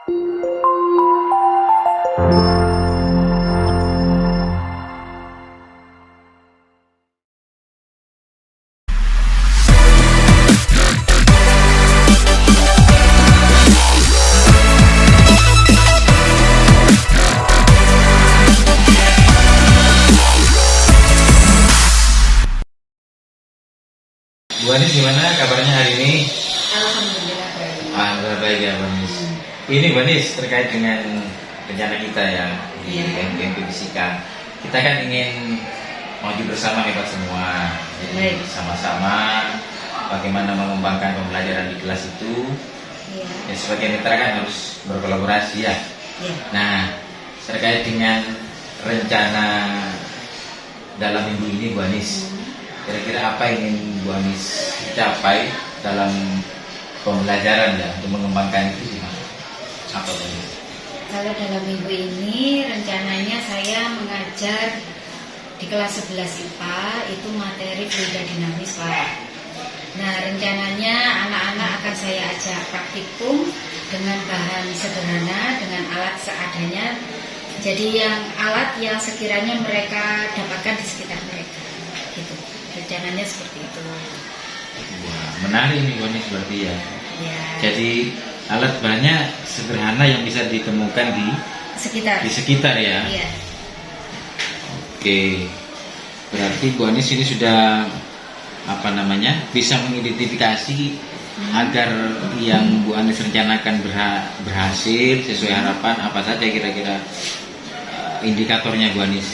Bu Anis, gimana kabarnya hari ini? Alhamdulillah baik. Alhamdulillah baik ya Bu Anis. Ini Bu Anis terkait dengan rencana kita ya di MPMP Fisika. Kita kan ingin maju bersama hebat semua. Jadi sama-sama bagaimana mengembangkan pembelajaran di kelas itu. Ya sebagai mitra kan harus berkolaborasi ya. Nah, terkait dengan rencana dalam minggu ini Bu Anis, kira-kira apa yang ingin Bu Anis capai dalam pembelajaran ya untuk mengembangkan itu gimana? Apa Bu Anis? Kalau dalam minggu ini rencananya saya mengajar di kelas 11 IPA itu materi fluida dinamis Pak. Nah rencananya anak-anak akan saya ajak praktikum dengan bahan sederhana, dengan alat seadanya. Jadi yang alat yang sekiranya mereka dapatkan di sekitar mereka gitu. Rencananya seperti itu. Wah, menarik nih Bu Anis berarti ya. Ya. Jadi alat bahannya sederhana yang bisa ditemukan di sekitar ya. Iya. Oke. Berarti Bu Anis ini sudah bisa mengidentifikasi agar yang Bu Anis rencanakan berhasil sesuai harapan. Apa saja kira-kira indikatornya Bu Anis?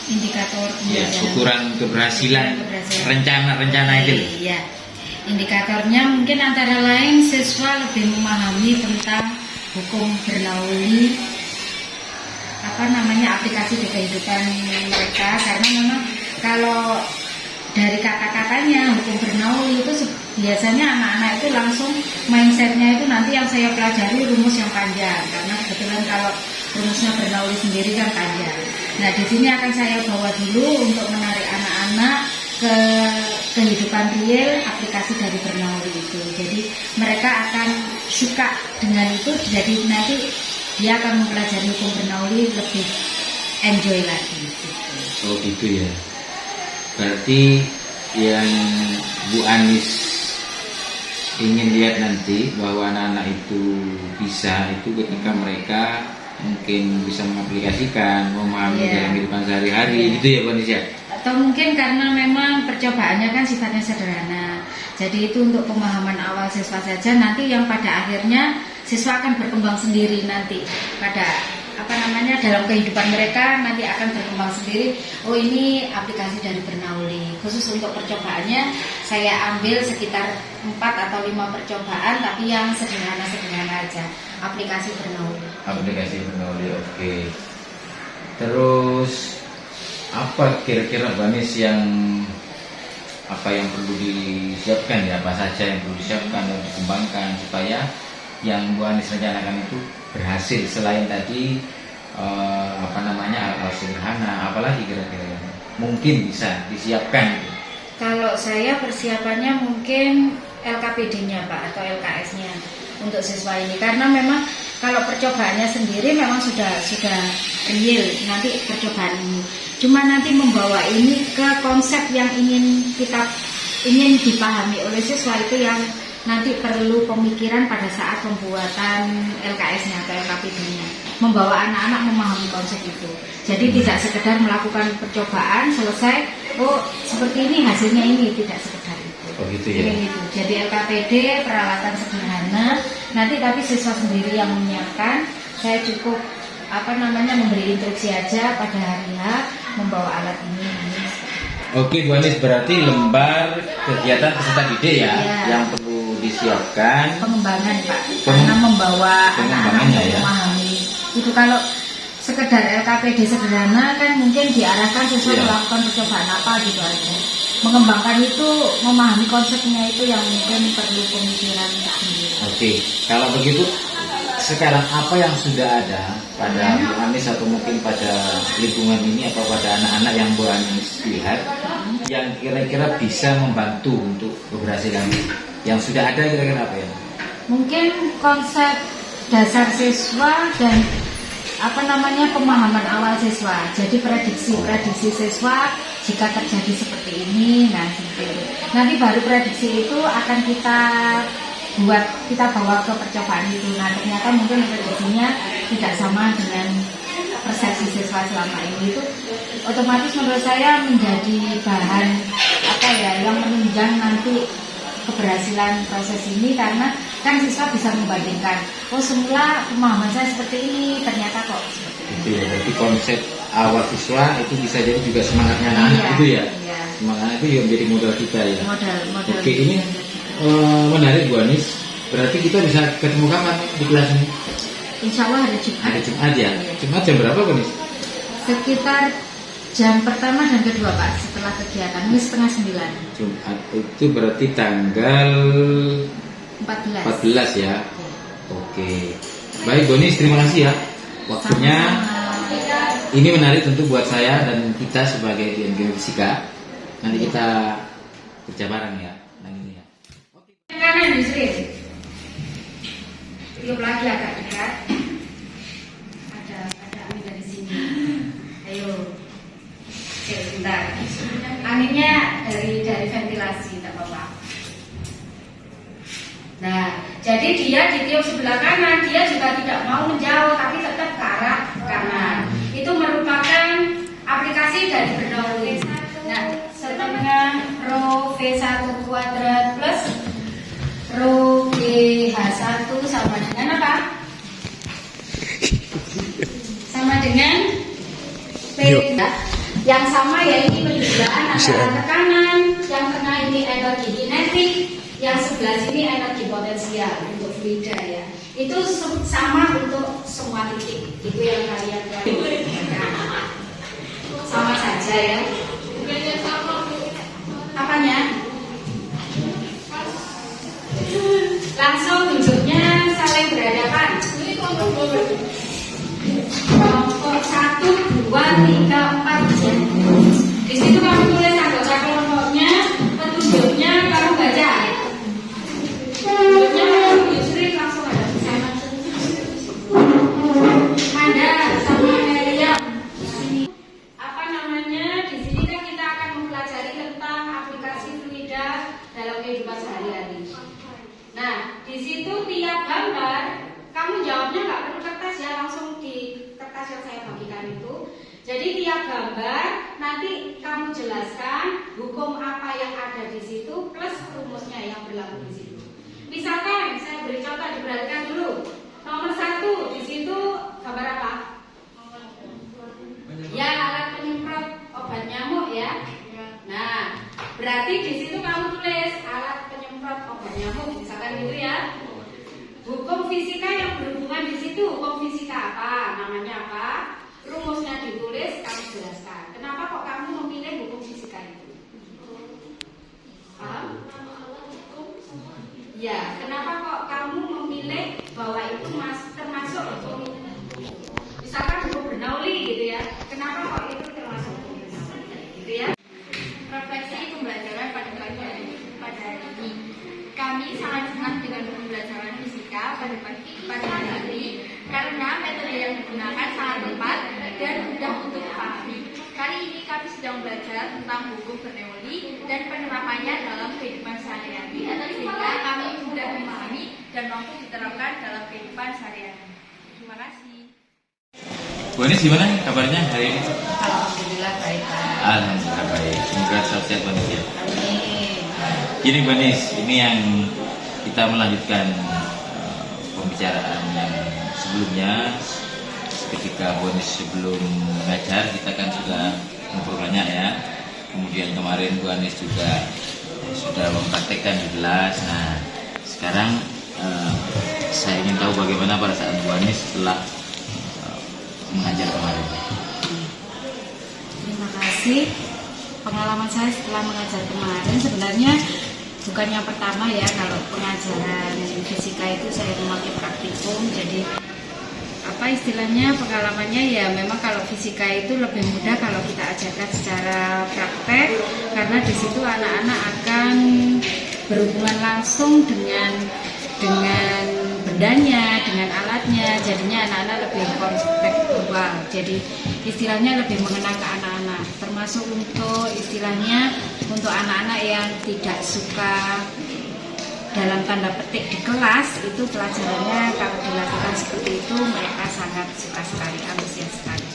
Indikator Ya, ukuran keberhasilan rencana itu. Iya. Indikatornya mungkin antara lain siswa lebih memahami tentang hukum Bernoulli, aplikasi di kehidupan mereka, karena memang kalau dari kata-katanya hukum Bernoulli itu biasanya anak-anak itu langsung mindsetnya itu nanti yang saya pelajari rumus yang panjang, karena kebetulan kalau rumusnya Bernoulli sendiri kan panjang. Nah di sini akan saya bawa dulu untuk menarik anak-anak ke kehidupan real aplikasi dari Bernoulli itu. Jadi mereka akan suka dengan itu, jadi nanti dia akan mempelajari hukum Bernoulli lebih enjoy lagi gitu. Oh gitu ya. Berarti yang Bu Anis ingin lihat nanti bahwa anak-anak itu bisa itu ketika mereka mungkin bisa mengaplikasikan, memahami dalam kehidupan sehari-hari gitu ya Bu Anis ya. Atau mungkin karena memang percobaannya kan sifatnya sederhana, jadi itu untuk pemahaman awal siswa saja. Nanti yang pada akhirnya siswa akan berkembang sendiri nanti pada dalam kehidupan mereka nanti akan berkembang sendiri. Oh ini aplikasi dari Bernoulli. Khusus untuk percobaannya saya ambil sekitar 4 atau 5 percobaan, tapi yang sederhana-sederhana aja. Aplikasi Bernoulli. Aplikasi Bernoulli, oke. Terus apa kira-kira Bu Anis yang perlu disiapkan ya, apa saja yang perlu disiapkan dan dikembangkan supaya yang Bu Anis rencanakan itu berhasil, selain tadi hal-hal sederhana, apalagi kira-kira yang mungkin bisa disiapkan? Kalau saya persiapannya mungkin LKPD-nya Pak atau LKS-nya untuk siswa ini, karena memang kalau percobaannya sendiri memang sudah real nanti percobaan ini. Cuma nanti membawa ini ke konsep yang ingin dipahami oleh siswa itu yang nanti perlu pemikiran pada saat pembuatan LKS-nya atau LKPD-nya. Membawa anak-anak memahami konsep itu. Jadi tidak sekedar melakukan percobaan selesai, oh seperti ini hasilnya ini, tidak sekedar itu. Oh gitu ya. Gitu. Jadi LKPD peralatan sederhana, nanti tapi siswa sendiri yang menyiapkan. Saya cukup memberi instruksi aja pada hari H membawa alat ini. Oke Bu Anis, berarti lembar kegiatan peserta didik ya yang perlu disiapkan. Pengembangan Pak, karena membawa anak-anak ya. Memahami. Itu kalau sekedar LKPD sederhana kan mungkin diarahkan siswa melakukan percobaan apa gitu aja. Mengembangkan itu, memahami konsepnya itu yang mungkin perlu pemikiran sendiri. Oke, kalau begitu sekarang apa yang sudah ada pada Bu Anis atau mungkin pada lingkungan ini atau pada anak-anak yang Bu Anis lihat yang kira-kira bisa membantu untuk keberhasilan yang sudah ada, kira-kira apa ya? Mungkin konsep dasar siswa dan pemahaman awal siswa. Jadi prediksi siswa jika terjadi seperti ini, nah seperti itu. Nanti baru prediksi itu akan kita bawa ke percobaan itu. Nah ternyata mungkin prediksinya tidak sama dengan persepsi siswa selama ini, itu otomatis menurut saya menjadi bahan yang menunjang nanti keberhasilan proses ini, karena kan siswa bisa membandingkan, oh semula pemahaman saya seperti ini, ternyata kok seperti ini. Itu ya, berarti konsep awal siswa itu bisa jadi juga semangatnya anak itu ya. Iya. Semangatnya itu yang menjadi modal kita ya. Modal. Oke, ini menarik Bu Anis. Berarti kita bisa ketemu kapan di kelas ini? Insya Allah hari Jumat. Hari Jumat ya. Iya. Jumat jam berapa Bu Anis? Sekitar jam pertama dan kedua Pak, setelah kegiatan ini 8:30. Jumat itu berarti tanggal 14 ya. Oke. Baik Bu Anis, terima kasih ya waktunya. Sama-sama. Ini menarik tentu buat saya dan kita sebagai IMG Fisika. Nanti kita kerja bareng ya. Nanti ya. Oke. Kanan Yusri. Tiup lagi agak dekat. Ada angin dari sini. Ayo. Oke, sebentar. Anginnya dari ventilasi, tak apa-apa. Nah, jadi dia ditiup sebelah kanan, dia juga tidak mau menjauh, tapi tetap ke arah kanan. Itu merupakan aplikasi dari Bernoulli. Nah, setengah rho V1 kuadrat plus rho GH1 sama dengan apa? Sama dengan P. Yang sama ya, ini perbedaan antara tekanan, yang tengah ini energi kinetik, yang sebelah sini energi potensial untuk fluida ya. Itu sama untuk semua titik. Itu yang kalian nah, sama saja ya. Apanya? Langsung tunjuknya saling berhadapan. Kelompok 1, 2, 3, 4 ya. Di situ kamu tulis anggota kelompoknya, petunjuknya kamu baca. Petunjuknya Yusri langsung ada sama. Manda sama Meriam. Apa namanya? Di sini kan kita akan mempelajari tentang aplikasi fluida dalam kehidupan sehari-hari. Nah, di situ tiap gambar kamu jawabnya nggak perlu kertas ya, langsung di kertas yang saya bagikan itu. Jadi tiap gambar nanti kamu jelaskan hukum apa yang ada di situ plus rumusnya yang berlaku di situ. Misalkan saya beri contoh, diperhatikan dulu. Nomor 1 di situ gambar apa? Ya, alat penyemprot obat nyamuk ya. Nah, berarti di situ kamu tulis alat penyemprot obat nyamuk, misalkan gitu ya. Hukum fisika yang berhubungan di situ, hukum fisika apa? Namanya apa? Rumusnya ditulis, kamu jelaskan. Kenapa kok kamu memilih hukum fisika itu? Paham? Ya, kenapa kok kamu memilih bahwa itu termasuk hukum? Misalkan hukum Bernoulli gitu ya. Kenapa kok itu termasuk hukum Bernoulli? Gitu ya. Refleksi pembelajaran pada hari ini. Kami sangat senang dengan pembelajaran fisika pada hari ini karena metode yang digunakan sangat tepat dan mudah untuk dipahami. Kali ini kami sedang belajar tentang hukum Bernoulli dan penerapannya dalam kehidupan sehari-hari, sehingga kami mudah memahami dan mampu diterapkan dalam kehidupan sehari-hari. Terima kasih. Bu Anis gimana kabarnya hari ini? Alhamdulillah baik Pak. Alhamdulillah baik. Semoga sehat Bu Anis ya. Amin. Gini Bu Anis, ini yang kita melanjutkan pembicaraan yang sebelumnya. Ketika Bu Anis sebelum mengajar kita kan sudah ngobrol banyak ya. Kemudian kemarin Bu Anis juga sudah mempraktekkan di kelas. Nah sekarang saya ingin tahu bagaimana pada saat Bu Anis setelah mengajar kemarin. Terima kasih. Pengalaman saya setelah mengajar kemarin sebenarnya bukan yang pertama ya, kalau pengajaran fisika itu saya memakai praktikum. Jadi apa istilahnya, pengalamannya ya memang kalau fisika itu lebih mudah kalau kita ajarkan secara praktek, karena di situ anak-anak akan berhubungan langsung dengan benda bendanya, dengan alatnya, jadinya anak-anak lebih konseptual. Jadi istilahnya lebih mengena ke anak-anak, termasuk untuk istilahnya untuk anak-anak yang tidak suka dalam tanda petik di kelas, itu pelajarannya kalau dilakukan seperti itu mereka sangat suka sekali, antusias sekali.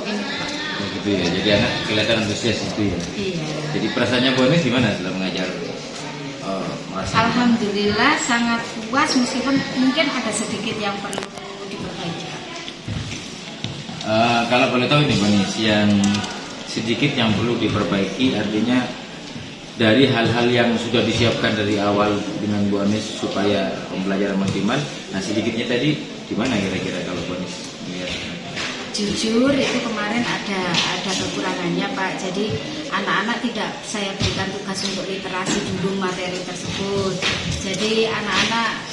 Ini Pak. Oh, gitu ya. Jadi anak kelihatan antusias itu ya. Iya. Jadi perasaannya Bu Anis gimana setelah mengajar? Merasa Alhamdulillah sangat puas, meskipun mungkin ada sedikit yang perlu diperbaiki. kalau boleh tahu ini Bu Anis, yang sedikit yang perlu diperbaiki artinya dari hal-hal yang sudah disiapkan dari awal dengan Bu Anis supaya pembelajaran maksimal. Nah sedikitnya tadi gimana kira-kira kalau Bu Anis melihat? Jujur itu kemarin ada kekurangannya Pak. Jadi anak-anak tidak saya berikan tugas untuk literasi dulu materi tersebut. Jadi anak-anak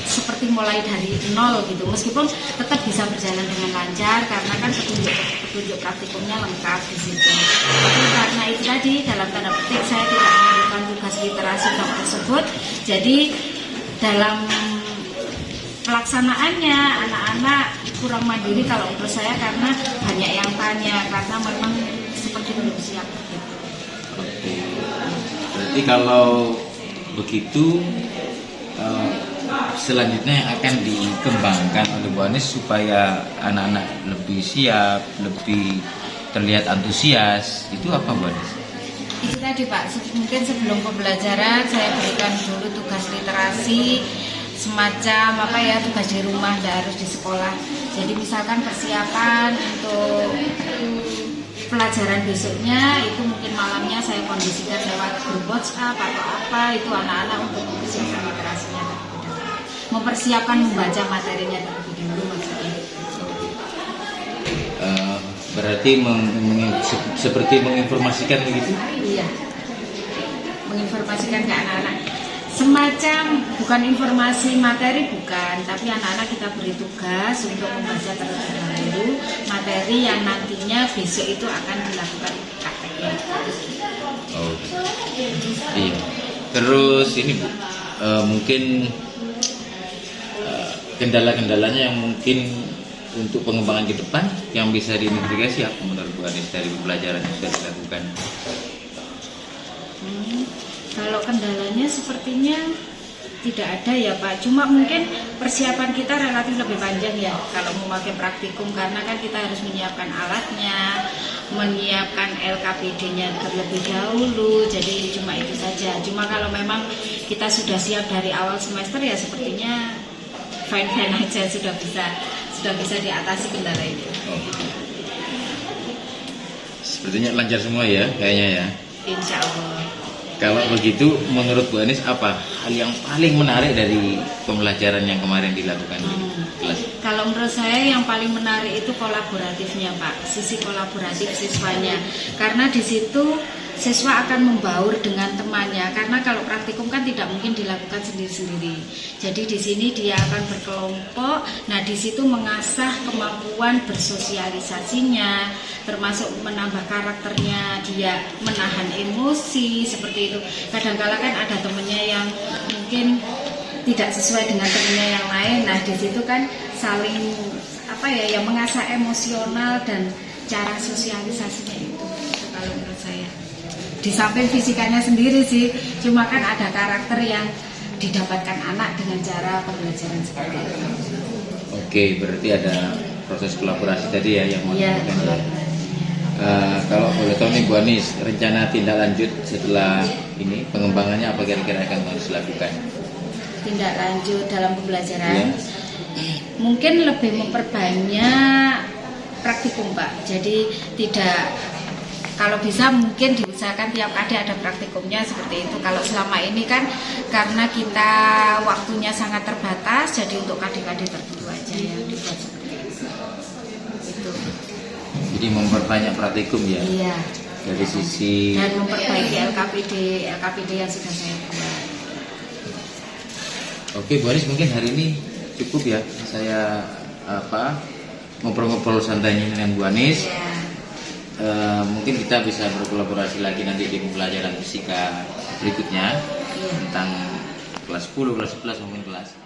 seperti mulai dari nol gitu, meskipun tetap bisa berjalan dengan lancar karena kan petunjuk praktikumnya lengkap di situ. Tapi karena itu tadi dalam tanda petik saya tidak memberikan tugas literasi tersebut, jadi dalam pelaksanaannya anak-anak kurang mandiri kalau menurut saya, karena banyak yang tanya, karena memang seperti belum siap gitu. Oke. Berarti kalau begitu selanjutnya yang akan dikembangkan oleh Bu Anis supaya anak-anak lebih siap, lebih terlihat antusias, itu apa Bu Anis? Itu tadi Pak, mungkin sebelum pembelajaran saya berikan dulu tugas literasi, semacam apa ya, tugas di rumah, tidak harus di sekolah. Jadi misalkan persiapan untuk pelajaran besoknya itu mungkin malamnya saya kondisikan lewat grup WhatsApp atau apa, itu anak-anak untuk mempersiapkan literasinya terlebih dahulu, mempersiapkan membaca materinya terlebih dahulu maksudnya. Berarti seperti menginformasikan begitu? Iya, menginformasikan ke anak-anak. Semacam bukan informasi materi bukan, tapi anak-anak kita beri tugas untuk membaca terlebih dahulu materi yang nantinya besok itu akan dilakukan prakteknya. Oh, iya. Terus ini Bu, mungkin kendala-kendalanya yang mungkin untuk pengembangan ke depan yang bisa diintegrasi apa menurut Bu Anis dari pembelajaran yang sudah dilakukan? Kalau kendalanya sepertinya tidak ada ya Pak, cuma mungkin persiapan kita relatif lebih panjang ya kalau memakai praktikum, karena kan kita harus menyiapkan alatnya, menyiapkan LKPD-nya terlebih dahulu, jadi cuma itu saja. Cuma kalau memang kita sudah siap dari awal semester ya sepertinya fine-fine aja, sudah bisa diatasi kendala itu. Oh. Sepertinya lancar semua ya kayaknya ya. Insya Allah. Kalau begitu menurut Bu Anis apa hal yang paling menarik dari pembelajaran yang kemarin dilakukan di kelas? Kalau menurut saya yang paling menarik itu kolaboratifnya Pak, sisi kolaboratif siswanya, karena di situ siswa akan membaur dengan temannya, karena kalau praktikum kan tidak mungkin dilakukan sendiri-sendiri. Jadi di sini dia akan berkelompok. Nah di situ mengasah kemampuan bersosialisasinya, termasuk menambah karakternya, dia menahan emosi seperti itu. Kadang-kala kan ada temennya yang mungkin tidak sesuai dengan temennya yang lain. Nah di situ kan saling yang mengasah emosional dan cara sosialisasinya itu kalau menurut saya. Di samping fisikanya sendiri sih, cuma kan ada karakter yang didapatkan anak dengan cara pembelajaran seperti itu. Oke, berarti ada proses kolaborasi tadi ya yang mau dilakukan. Kalau boleh tahu nih Bu Anis, rencana tindak lanjut setelah ini pengembangannya apa kira-kira akan harus dilakukan? Tindak lanjut dalam pembelajaran, mungkin lebih memperbanyak praktikum Pak. Jadi kalau bisa mungkin diusahakan tiap adik ada praktikumnya seperti itu. Kalau selama ini kan karena kita waktunya sangat terbatas, jadi untuk adik-adik tertentu aja yang dibuat seperti itu. Jadi memperbanyak praktikum ya? Iya. Dari sisi dan memperbaiki LKPD yang sudah saya buat. Oke Bu Anis, mungkin hari ini cukup ya saya ngobrol-ngobrol santainya dengan Bu Anis. Iya. Mungkin kita bisa berkolaborasi lagi nanti di pembelajaran fisika berikutnya tentang kelas 10, kelas 11 mungkin kelas